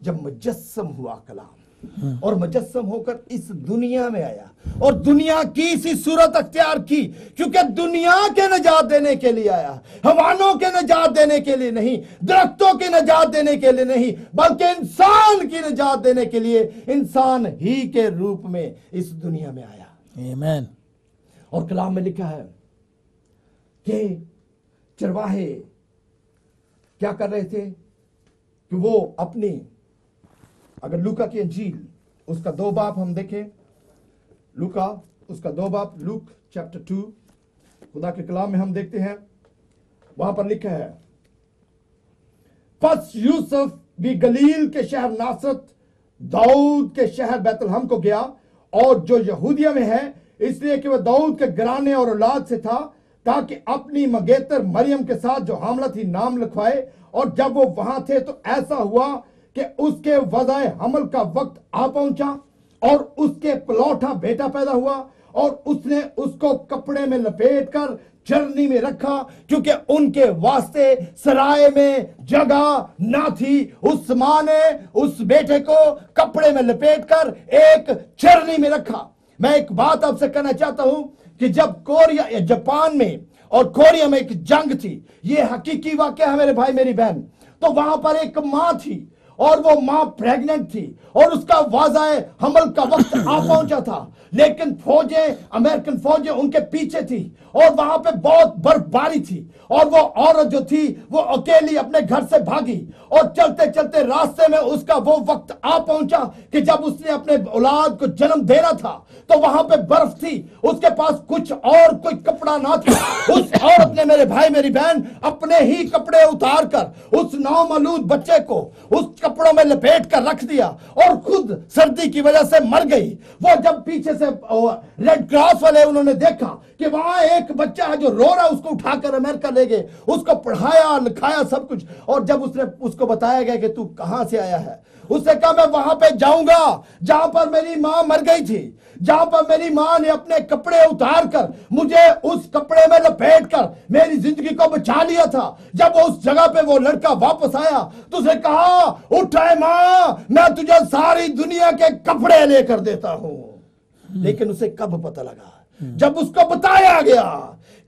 जब मुजस्सम हुआ कलाम और मुजस्सम होकर इस दुनिया में आया और दुनिया की सी सूरत अख्तियार की, क्योंकि दुनिया के निजात देने के लिए आया, हवानों के निजात देने के लिए नहीं, दरख्तों की निजात देने के लिए नहीं, बल्कि इंसान की निजात देने के लिए इंसान ही के रूप में इस दुनिया में आया। आमीन। और कलाम में लिखा है कि चरवाहे क्या कर रहे थे कि वो अपनी, अगर लूका की अंजील उसका 2 बाब हम देखें, लूका उसका 2 बाब, लूक चैप्टर 2, खुदा के कलाम में हम देखते हैं, वहां पर लिखा है, पस यूसुफ भी गलील के शहर नासरत दाऊद के शहर बैतलहम को गया, और जो यहूदिया में है इसलिए कि वह दाऊद के घराने और औलाद से था, ताकि अपनी मंगेतर मरियम के साथ जो हामला थी नाम लिखवाए। और जब वो वहां थे तो ऐसा हुआ कि उसके वज़ाए हमल का वक्त आ पहुंचा और उसके पलौठा बेटा पैदा हुआ, और उसने उसको कपड़े में लपेटकर चरनी में रखा, क्योंकि उनके वास्ते सराय में जगह ना थी। उस मां ने उस बेटे को कपड़े में लपेटकर एक चरनी में रखा। मैं एक बात आपसे कहना चाहता हूं कि जब कोरिया या जापान में और कोरिया में एक जंग थी, ये हकीकी वाकया है मेरे भाई मेरी बहन, तो वहां पर एक मां थी और वो मां प्रेग्नेंट थी और उसका वाज़ाए हमल का वक्त आ पहुंचा था, लेकिन फौजें, अमेरिकन फौजें उनके पीछे थी और वहां पे बहुत बर्फबारी थी, और वो औरत जो थी वो अकेली अपने घर से भागी, और चलते चलते रास्ते में उसका वो वक्त आ पहुंचा कि जब उसने अपने औलाद को जन्म देना था, तो वहां पे बर्फ थी, उसके पास कुछ और कोई कपड़ा ना था। उस औरत ने मेरे भाई मेरी बहन अपने ही कपड़े उतार कर उस नौमौलूद बच्चे को उस कपड़ों में लपेट कर रख दिया और खुद सर्दी की वजह से मर गई। वो जब पीछे से रेड क्रॉस वाले उन्होंने देखा कि वहां एक बच्चा है जो रो रहा है, उसको उठाकर अमेरिका ले गए, उसको पढ़ाया लिखाया सब कुछ, और जब उसको बताया गया कि तू कहां से आया है, उसने कहा मैं वहां पे जाऊंगा जहां पर मेरी मां मर गई थी, जहां पर मेरी मां ने अपने कपड़े उतार कर मुझे उस कपड़े में लपेट कर मेरी जिंदगी को बचा लिया था। जब उस जगह पे वो लड़का वापस आया तो उसने कहा, उठाए मां, मैं तुझे सारी दुनिया के कपड़े लेकर देता हूं। लेकिन उसे कब पता लगा? जब उसको बताया गया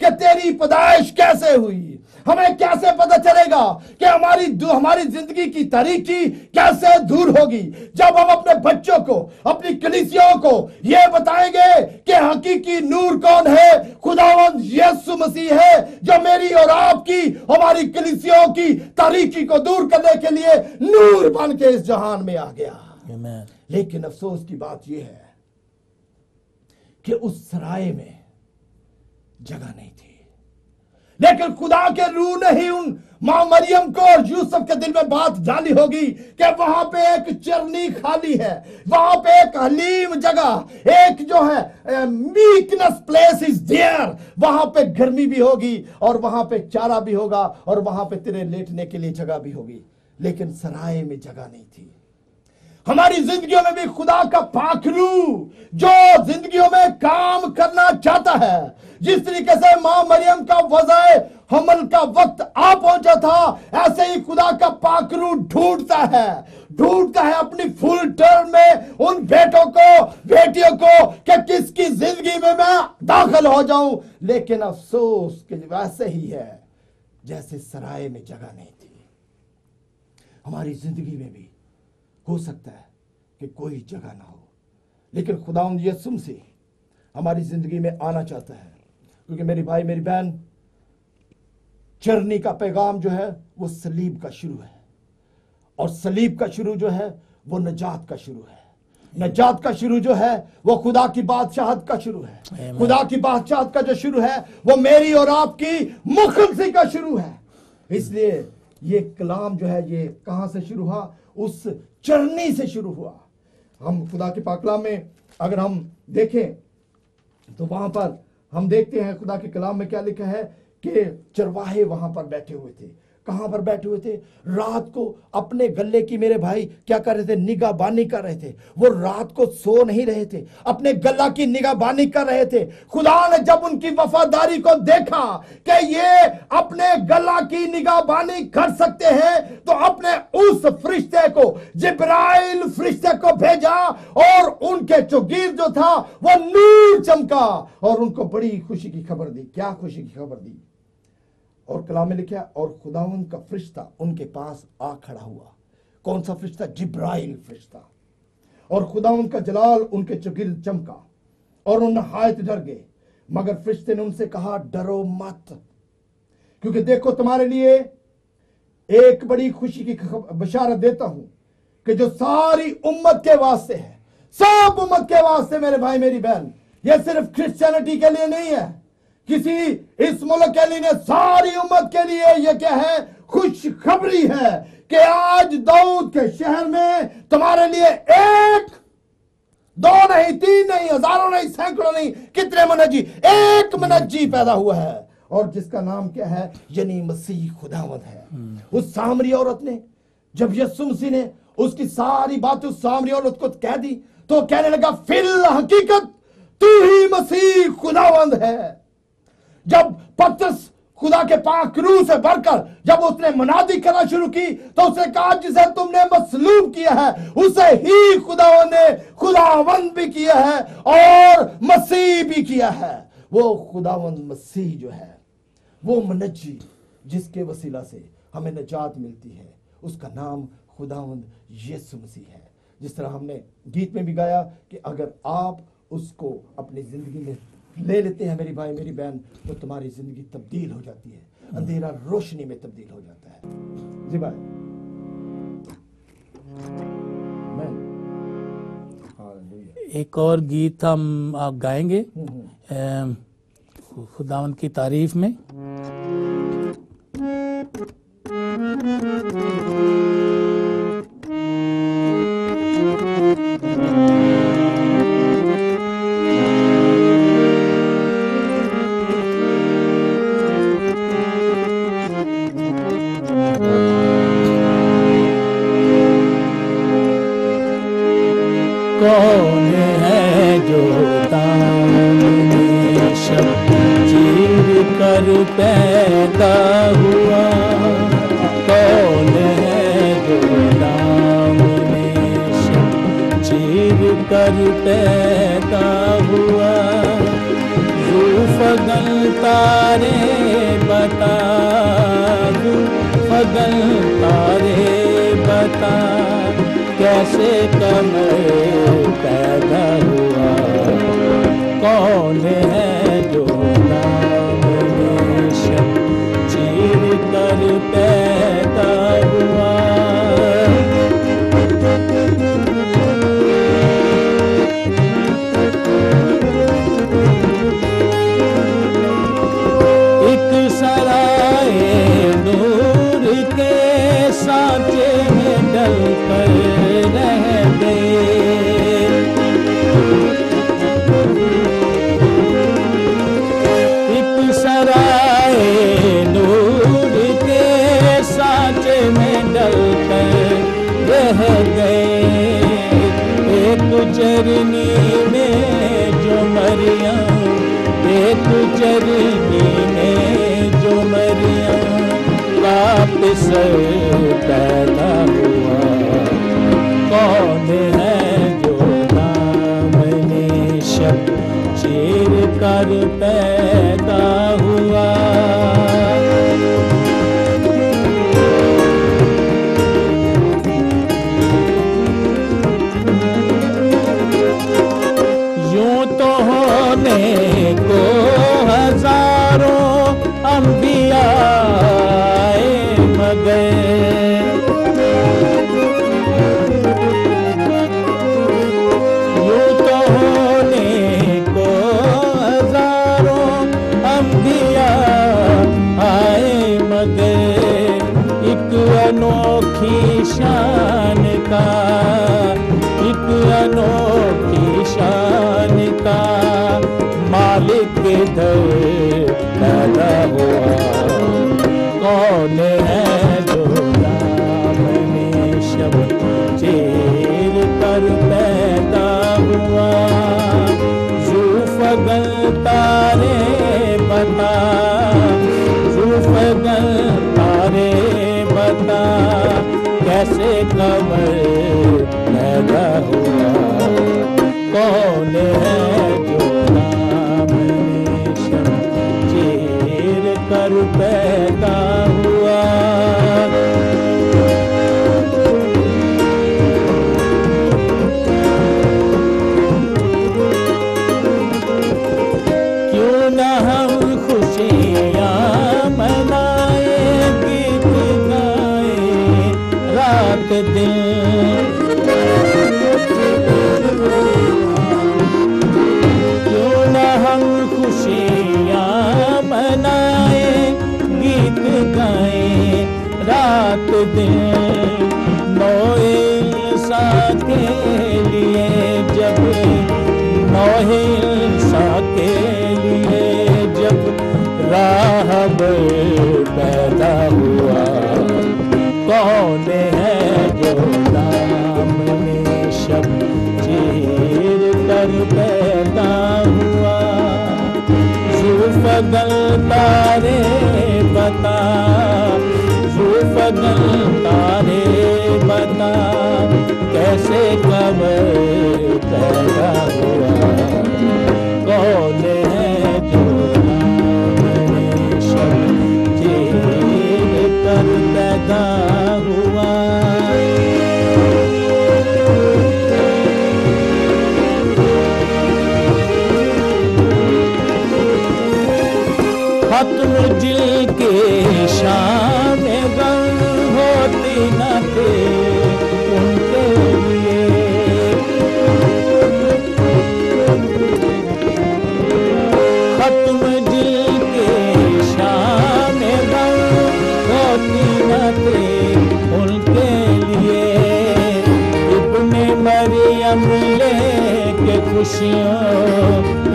कि तेरी पैदाइश कैसे हुई। हमें कैसे पता चलेगा कि हमारी जिंदगी की तारीकी कैसे दूर होगी? जब हम अपने बच्चों को, अपनी कलीसियाओं को यह बताएंगे कि हकीकी नूर कौन है? खुदावंद यीशु मसीह है, जो मेरी और आपकी, हमारी कलीसियाओं की तारीकी को दूर करने के लिए नूर बन के इस जहान में आ गया। लेकिन अफसोस की बात यह है कि उस सराय में जगह नहीं थी। लेकिन खुदा के रूह ने ही उन मां मरियम को और यूसुफ के दिल में बात डाली होगी कि वहां पे एक चरनी खाली है, वहां पे एक हलीम जगह, एक जो है मीकनेस प्लेस इज देयर, वहां पे गर्मी भी होगी और वहां पे चारा भी होगा और वहां पे तेरे लेटने के लिए जगह भी होगी। लेकिन सराय में जगह नहीं थी। हमारी जिंदगियों में भी खुदा का पाखरू जो जिंदगियों में काम करना चाहता है। जिस तरीके से मां मरियम का वज़ाए हमल का वक्त आ पहुंचा था, ऐसे ही खुदा का पाखरू ढूंढता है अपनी फुल टर्म में उन बेटों को, बेटियों को कि किसकी जिंदगी में मैं दाखिल हो जाऊं। लेकिन अफसोस कि वैसे ही है जैसे सराय में जगह नहीं थी। हमारी जिंदगी में भी हो सकता है कि कोई जगह ना हो, लेकिन खुदावंद यीशु मसीह हमारी जिंदगी में आना चाहता है। क्योंकि मेरी भाई, मेरी बहन, चरनी का पैगाम जो है वो सलीब का शुरू है, और सलीब का शुरू जो है वो नजात का शुरू है। नजात का शुरू जो है वो खुदा की बादशाहत का शुरू है। खुदा की बादशाहत का जो शुरू है वो मेरी और आपकी मुखलसी का शुरू है। इसलिए ये कलाम जो है ये कहां से शुरू हुआ? उस चरनी से शुरू हुआ। हम खुदा के पाक कलाम में अगर हम देखें तो वहां पर हम देखते हैं खुदा के कलाम में क्या लिखा है कि चरवाहे वहां पर बैठे हुए थे। कहां पर बैठे हुए थे? रात को अपने गल्ले की, मेरे भाई, क्या कर रहे थे? निगाहबानी कर रहे थे। वो रात को सो नहीं रहे थे, अपने गल्ला की निगाहबानी कर रहे थे। खुदा ने जब उनकी वफादारी को देखा कि ये अपने गल्ला की निगाहबानी कर सकते हैं, तो अपने उस फरिश्ते को, जिब्राइल फरिश्ते को भेजा, और उनके चौगीर जो था वो नूर चमका और उनको बड़ी खुशी की खबर दी। क्या खुशी की खबर दी? और कलाम में लिखा, और खुदावंद का फरिश्ता उनके पास आ खड़ा हुआ। कौन सा फरिश्ता? जिब्राइल फरिश्ता। और खुदावंद का जलाल उनके चौगिर्द चमका और उन नहायत डर गए। मगर फरिश्ते ने उनसे कहा, डरो मत, क्योंकि देखो तुम्हारे लिए एक बड़ी खुशी की बशारत देता हूं कि जो सारी उम्मत के वास्ते है, सब उम्मत के वास्ते। मेरे भाई, मेरी बहन, यह सिर्फ क्रिश्चियनिटी के लिए नहीं है, किसी इस मुल्क के लिए, सारी उम्मत के लिए यह क्या है? खुशखबरी है कि आज दाऊद के शहर में तुम्हारे लिए एक, दो नहीं, तीन नहीं, हजारों नहीं, सैकड़ों नहीं, कितने मुनज्जी, एक मुनज्जी पैदा हुआ है, और जिसका नाम क्या है? यानी मसीह खुदावंद है। उस सामरी औरत ने, जब यीशु मसीह ने उसकी सारी बातें उस सामरी औरत को कह दी, तो कहने लगा, फिल हकीकत तू ही मसीह खुदावंद है। जब पतरस खुदा के पाक रूह से भरकर जब उसने मुनादी करना शुरू की, तो उसने कहा, जिसे तुमने मसलूब किया है उसे ही खुदावंद ने खुदावंद भी किया है और मसीह भी किया है। वो खुदावंद मसीह जो है, वो मुनज्जी जिसके वसीला से हमें निजात मिलती है, उसका नाम खुदावंद यीशु मसीह है। जिस तरह हमने गीत में भी गाया कि अगर आप उसको अपनी जिंदगी में ले लेते हैं, मेरी भाई, मेरी बहन, तो तुम्हारी जिंदगी तब्दील हो जाती है, अंधेरा रोशनी में तब्दील हो जाता है। जी भाई, एक और गीत हम गाएंगे खुदावंद की तारीफ में। कौन है जो दामने शब चीर कर पैदा हुआ? कौन है जो दामने शब चीर कर पैदा हुआ? ज़ुल्फ़गल तारे बता, ज़ुल्फ़गल तारे बता, कैसे कमर पैदा हुआ? कौन है जो दामने शब चीर कर पैदा हुआ? एक सराय नूर के सांचे में डल कर रह गए, एक चरनी में जो मरियम, एक चरनी में जो मरियम वापस पैदा हुआ, कौन है जो दामने शब चीर कर पैदा हुआ। यूं तो होने को हजारों अंबिया आए मगर, यूं तो होने को हजारों अंबिया आए मगर, एक अनोखी शान का, एक अनोखी शान का मालिक इधर पैदा हुआ, कौन है जो दामने शब चीर कर पैदा हुआ। ज़ुल्फ़गल तारे बता, ज़ुल्फ़गल तारे बता, कैसे कमर पैदा हुआ, कौन है जो दामने शब चीर कर पैदा हुआ। क्यों न हम खुशियाँ मनाए, गीत गाए रात दिन, क्यों न हम खुशियाँ मनाए, गीत गाए रात दिन, नौए इंसान के लिए जब, नौए इंसान के लिए जब राहब पैदा हुआ, कौन है जो दामने शब चीर कर पैदा हुआ। ज़ुल्फ़गल तारे बता, ज़ुल्फ़गल तारे बता, कैसे कमर पैदा हुआ, कौन है जो दामने शब चीर कर पैदा हुआ। खत्म जिल के शाम गम होती न थे उनके लिए, खत्म जिल के शाम गम होती न थे उनके लिए। इब्ने मरियम लेके खुशियों,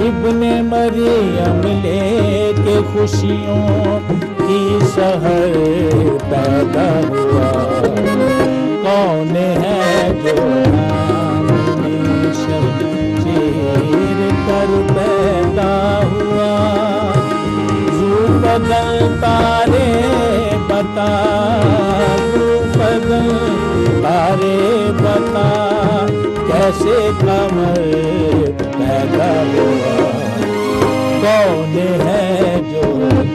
इब्ने मरियम लेके खुशियों की सहर पैदा हुआ, कौन है जो दामने शब चीर कर पैदा हुआ। ज़ुल्फ़गल तारे बता, ज़ुल्फ़गल तारे बता, कैसे कमर पैदा हुआ, कौन है जो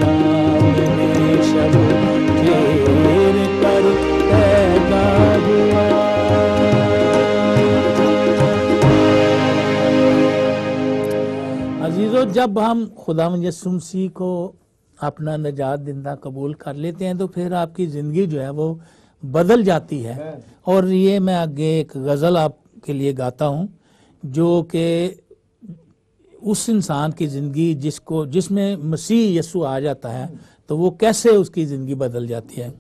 दामने शब चीर कर पैदा हुआ। अजीजों, जब हम खुदावंद यीशु मसीह को अपना निजात दिंदा कबूल कर लेते हैं तो फिर आपकी ज़िंदगी जो है वो बदल जाती है। और ये मैं आगे एक गज़ल आपके लिए गाता हूँ जो कि उस इंसान की ज़िंदगी जिसमें मसीह यीशु आ जाता है तो वो कैसे उसकी ज़िंदगी बदल जाती है।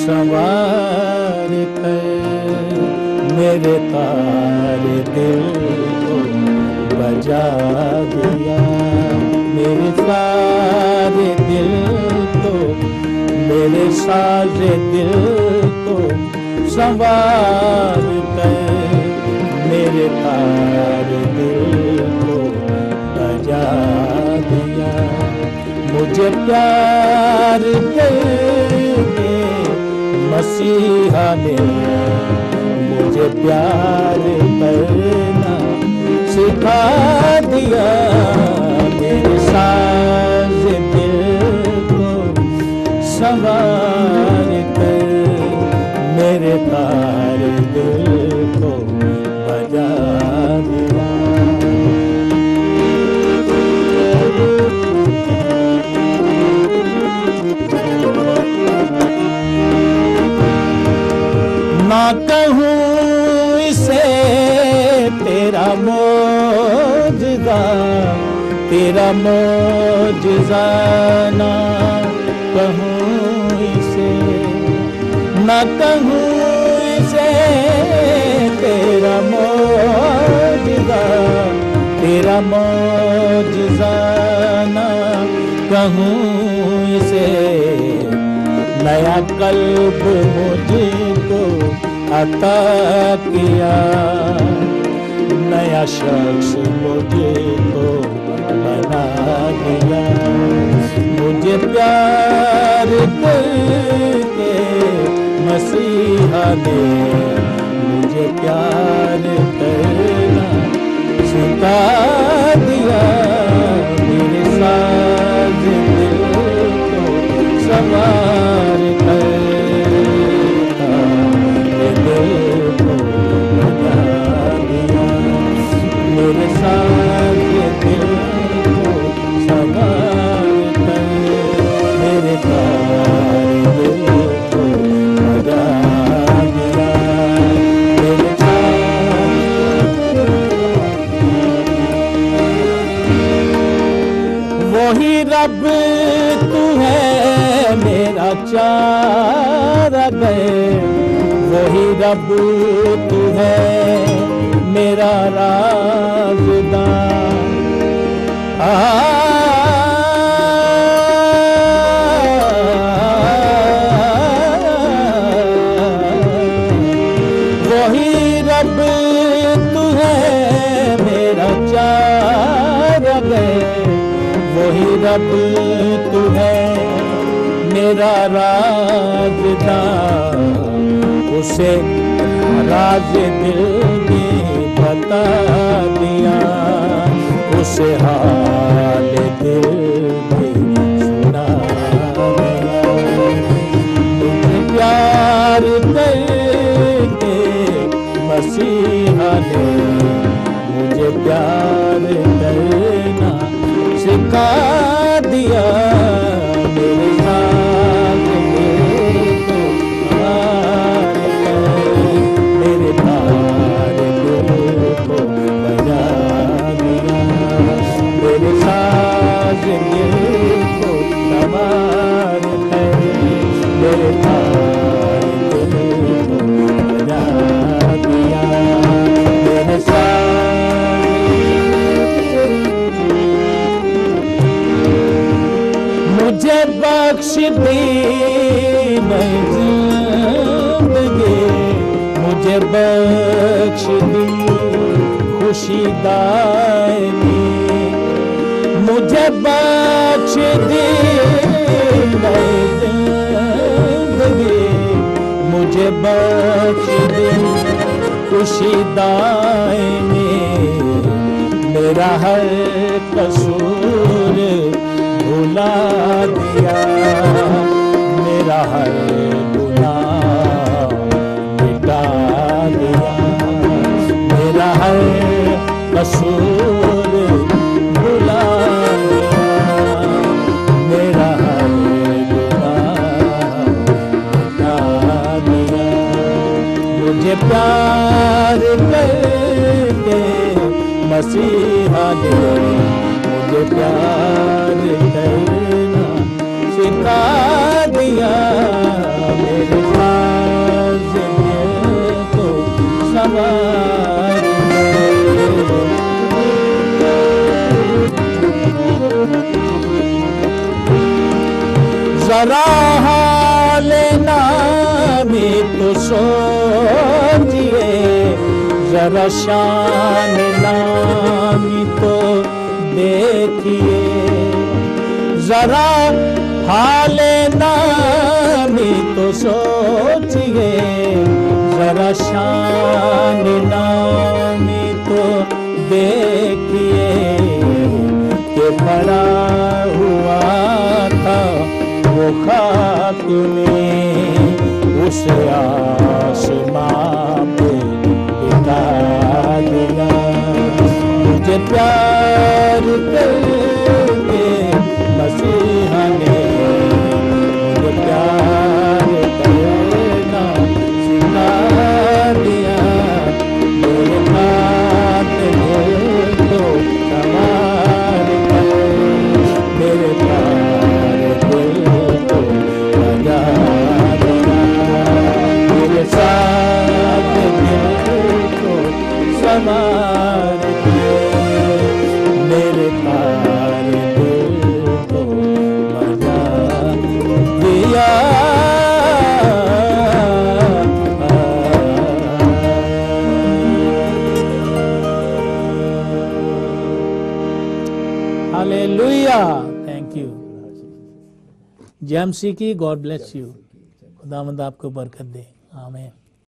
संवार कर मेरे तारे दिल को बजा दिया, मेरे सारे दिल को, मेरे सारे दिल को संवार कर मेरे तारे दिल को बजा दिया। मुझे प्यार करके मसीहा ने मुझे प्यार करना सिखा दिया, मेरे साज दिल को संवार कर मेरे तारे दिल को बजा दिया। ना कहूँ इसे तेरा मौजज़ा, तेरा मौजज़ा ना कहूँ इसे, ना कहूँ इसे तेरा मौजज़ा, तेरा मौजज़ा ना कहूँ इसे। नया कल्ब मुझको अता किया, नया शख्स मुझको बना दिया। मुझे प्यार करके मसीहा ने मुझे प्यार करना सिखा दिया, मेरे साज दिल को संवार कर दिल को बजा दिया, मेरे साज दिल को संवार कर मेरे तारे दिल को बजा दिया, मेरे वही रब तू है मेरा चारा गए, वही रब तू है मेरा राज़दार। वही रब तू है मेरा चारा गए, वही रब तू है मेरा राज़दार। उसे राज दिल ने बता दिया, उसे हाल दिल ने सुना दिया। तुझे प्यार करके मसीहा ने मुझे प्यार करना सिखा दिया, मेरे साथ दिल को संवार कर मेरे तारे दिल को बजा दिया, मेरे साथ दिल को संवार कर मेरे तारे दिल को बजा दिया, मेरे मुझे बख्श दी नई जिंदगी, मुझे बख्श दी खुशी दायमी, मुझे बख्श दी नई जिंदगी, मुझे बख्श दी खुशी दायमी। मेरा हर कसूर भुला दिया, मेरा हर गुनाह मिटा दिया, मेरा हर कसूर भुला दिया, मेरा हर गुनाह मिटा दिया। मुझे प्यार करके मसीहा ने मुझे प्यार करना सिखा दिया, मेरे जरा शान नामी तो देखिए, जरा हाले नामी तो सोचिए, जरा शान नामी तो देखिए कि पड़ा हुआ था वो खाक में उस आसमां पे गिरा दिया। मुझे प्यार करके मसीहा ने मुझे प्यार करना सिखा दिया। मेरे हाथ दिल को संवार कर, मेरे प्यार दिल को लगा दिया। मेरे साथ दिल को संवार के, मेरे प्यार दिल को लगा दिया। Hallelujah, thank you. जेएमसी की गॉड ब्लेस यू, खुदावंद आपको बरकत दे, आमीन।